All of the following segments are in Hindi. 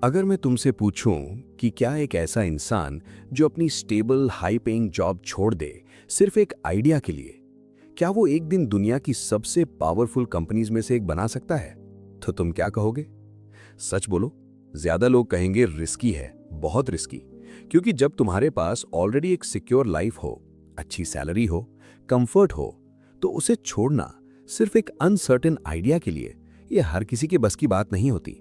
अगर मैं तुमसे पूछूं कि क्या एक ऐसा इंसान जो अपनी स्टेबल हाई पेइंग जॉब छोड़ दे सिर्फ एक आइडिया के लिए, क्या वो एक दिन दुनिया की सबसे पावरफुल कंपनीज में से एक बना सकता है, तो तुम क्या कहोगे? सच बोलो, ज्यादा लोग कहेंगे रिस्की है, बहुत रिस्की। क्योंकि जब तुम्हारे पास ऑलरेडी एक सिक्योर लाइफ हो, अच्छी सैलरी हो, कंफर्ट हो, तो उसे छोड़ना सिर्फ एक अनसर्टेन आइडिया के लिए ये हर किसी के बस की बात नहीं होती।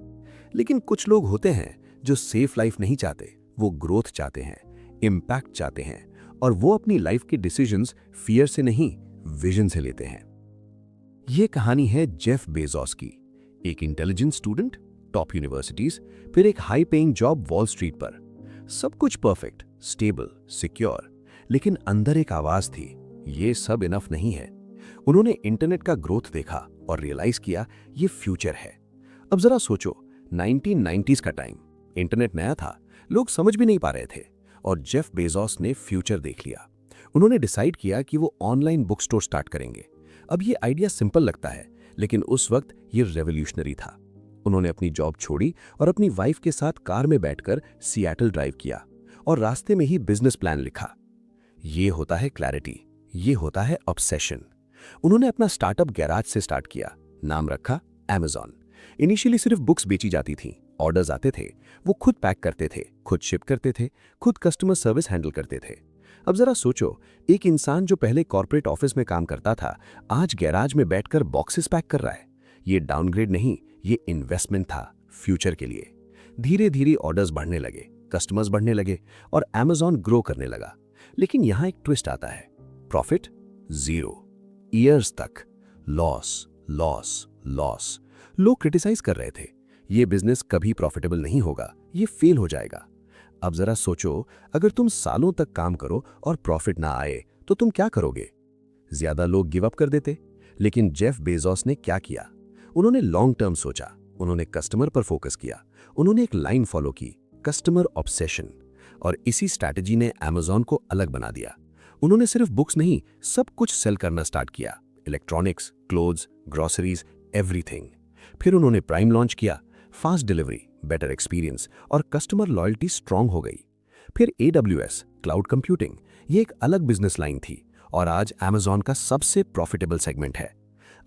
लेकिन कुछ लोग होते हैं जो सेफ लाइफ नहीं चाहते, वो ग्रोथ चाहते हैं, इम्पैक्ट चाहते हैं, और वो अपनी लाइफ के डिसीजंस फियर से नहीं, विजन से लेते हैं। ये कहानी है जेफ बेजोस की, एक इंटेलिजेंट स्टूडेंट, टॉप यूनिवर्सिटीज, फिर एक high paying job wall street पर। सब कुछ परफेक्ट, स्टेबल, सिक्योर, लेकिन अंदर एक आवाज थी, ये सब इनफ नहीं है। उन्होंने इंटरनेट का ग्रोथ देखा और रियलाइज किया ये फ्यूचर है। अब जरा सोचो, 1990s का टाइम, इंटरनेट नया था, लोग समझ भी नहीं पा रहे थे, और जेफ बेजोस ने फ्यूचर देख लिया। उन्होंने डिसाइड किया कि वो ऑनलाइन बुक स्टोर स्टार्ट करेंगे। अब ये आइडिया सिंपल लगता है, लेकिन उस वक्त ये रेवोल्यूशनरी था। उन्होंने अपनी जॉब छोड़ी और अपनी वाइफ के साथ कार में बैठकर सियाटल ड्राइव किया और रास्ते में ही बिजनेस प्लान लिखा। ये होता है क्लैरिटी, ये होता है ऑब्सेशन। उन्होंने अपना स्टार्टअप गैराज से स्टार्ट किया, नाम रखा Amazon। इनिशियली सिर्फ बुक्स बेची जाती थी, ऑर्डर्स आते थे, वो खुद पैक करते थे, खुद शिप करते थे, खुद कस्टमर सर्विस हैंडल करते थे। अब जरा सोचो, एक इंसान जो पहले कॉर्पोरेट ऑफिस में काम करता था, आज गैराज में बैठकर बॉक्सेस पैक कर रहा है। ये डाउनग्रेड नहीं, ये इन्वेस्टमेंट था फ्यूचर के लिए। धीरे धीरे ऑर्डर्स बढ़ने लगे, कस्टमर्स बढ़ने लगे और Amazon ग्रो करने लगा। लेकिन यहां एक ट्विस्ट आता है, प्रॉफिट जीरो, ईयर्स तक लॉस, लॉस, लॉस। लोग क्रिटिसाइज कर रहे थे, ये बिजनेस कभी प्रॉफिटेबल नहीं होगा, ये फेल हो जाएगा। अब जरा सोचो, अगर तुम सालों तक काम करो और प्रॉफिट ना आए तो तुम क्या करोगे? ज्यादा लोग गिव अप कर देते, लेकिन जेफ बेजोस ने क्या किया? उन्होंने लॉन्ग टर्म सोचा, उन्होंने कस्टमर पर फोकस किया, उन्होंने एक लाइन फॉलो की, कस्टमर ऑब्सेशन। और इसी स्ट्रैटेजी ने Amazon को अलग बना दिया। उन्होंने सिर्फ बुक्स नहीं, सब कुछ सेल करना स्टार्ट किया, इलेक्ट्रॉनिक्स, क्लोथ्स, ग्रोसरीज, एवरीथिंग। फिर उन्होंने प्राइम लॉन्च किया, फास्ट डिलीवरी, बेटर एक्सपीरियंस और कस्टमर लॉयल्टी स्ट्रांग हो गई। फिर AWS, क्लाउड कंप्यूटिंग, ये एक अलग बिजनेस लाइन थी और आज Amazon का सबसे प्रॉफिटेबल सेगमेंट है।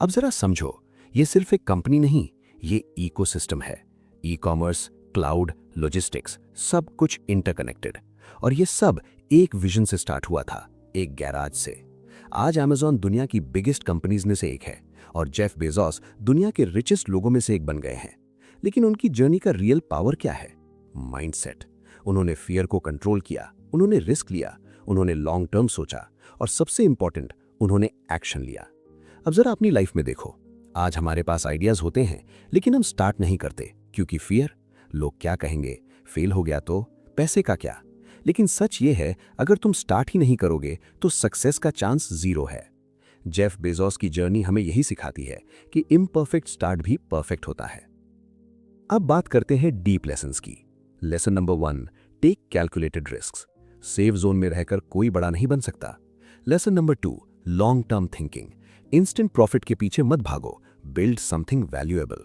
अब जरा समझो, ये सिर्फ एक कंपनी नहीं, ये इकोसिस्टम है। ई कॉमर्स, क्लाउड, लॉजिस्टिक्स, सब कुछ इंटरकनेक्टेड। और ये सब एक विजन से स्टार्ट हुआ था, एक गैराज से। आज Amazon दुनिया की बिगेस्ट कंपनीज में से एक है और जेफ बेजोस दुनिया के रिचेस्ट लोगों में से एक बन गए हैं। लेकिन उनकी जर्नी का रियल पावर क्या है? माइंडसेट। उन्होंने फियर को कंट्रोल किया, उन्होंने रिस्क लिया, उन्होंने लॉन्ग टर्म सोचा और सबसे इंपॉर्टेंट, उन्होंने एक्शन लिया। अब जरा अपनी लाइफ में देखो, आज हमारे पास आइडियाज होते हैं, लेकिन हम स्टार्ट नहीं करते क्योंकि फियर, लोग क्या कहेंगे, फेल हो गया तो, पैसे का क्या। लेकिन सच ये है, अगर तुम स्टार्ट ही नहीं करोगे तो सक्सेस का चांस जीरो है। जेफ बेजोस की जर्नी हमें यही सिखाती है कि इम्परफेक्ट स्टार्ट भी परफेक्ट होता है। अब बात करते हैं डीप लेसन्स की। Lesson number 1, take calculated risks. Safe zone में रहकर कोई बड़ा नहीं बन सकता। Lesson number 2, long term thinking. Instant profit के पीछे मत भागो, build something valuable.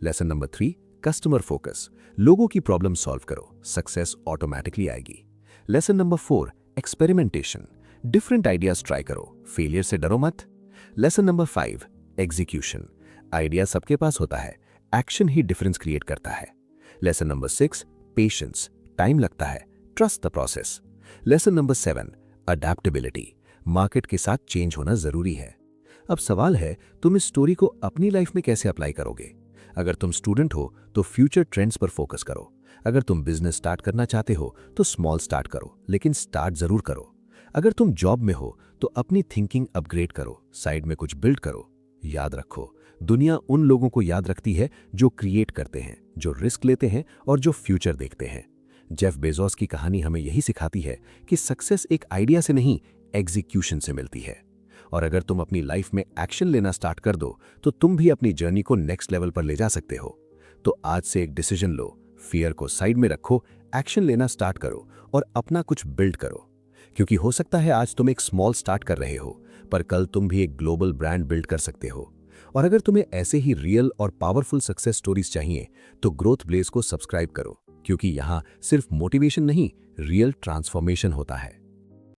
Lesson number 3, customer focus. लोगों की प्रॉब्लम सॉल्व करो, सक्सेस ऑटोमेटिकली आएगी। Lesson number 4, experimentation. Different ideas try करो, फेलियर से डरो मत। Lesson number 5, execution. आइडिया सबके पास होता है, एक्शन ही डिफरेंस क्रिएट करता है। Lesson number 6, patience. टाइम लगता है, trust the process. Lesson number 7, adaptability. Market के साथ चेंज होना जरूरी है। अब सवाल है, तुम इस स्टोरी को अपनी लाइफ में कैसे अप्लाई करोगे? अगर तुम स्टूडेंट हो तो फ्यूचर ट्रेंड्स पर फोकस करो। अगर तुम बिजनेस स्टार्ट करना चाहते हो तो स्मॉल स्टार्ट करो, लेकिन स्टार्ट जरूर करो। अगर तुम जॉब में हो तो अपनी थिंकिंग अपग्रेड करो, साइड में कुछ बिल्ड करो। याद रखो, दुनिया उन लोगों को याद रखती है जो क्रिएट करते हैं, जो रिस्क लेते हैं और जो फ्यूचर देखते हैं। जेफ बेजोस की कहानी हमें यही सिखाती है कि सक्सेस एक आइडिया से नहीं, एग्जीक्यूशन से मिलती है। और अगर तुम अपनी लाइफ में एक्शन लेना स्टार्ट कर दो तो तुम भी अपनी जर्नी को नेक्स्ट लेवल पर ले जा सकते हो। तो आज से एक डिसीजन लो, फियर को साइड में रखो, एक्शन लेना स्टार्ट करो और अपना कुछ बिल्ड करो। क्योंकि हो सकता है आज तुम एक स्मॉल स्टार्ट कर रहे हो, पर कल तुम भी एक ग्लोबल ब्रांड बिल्ड कर सकते हो। और अगर तुम्हें ऐसे ही रियल और पावरफुल सक्सेस स्टोरीज चाहिए तो ग्रोथ ब्लेज को सब्सक्राइब करो। क्योंकि यहाँ सिर्फ मोटिवेशन नहीं, रियल ट्रांसफॉर्मेशन होता है।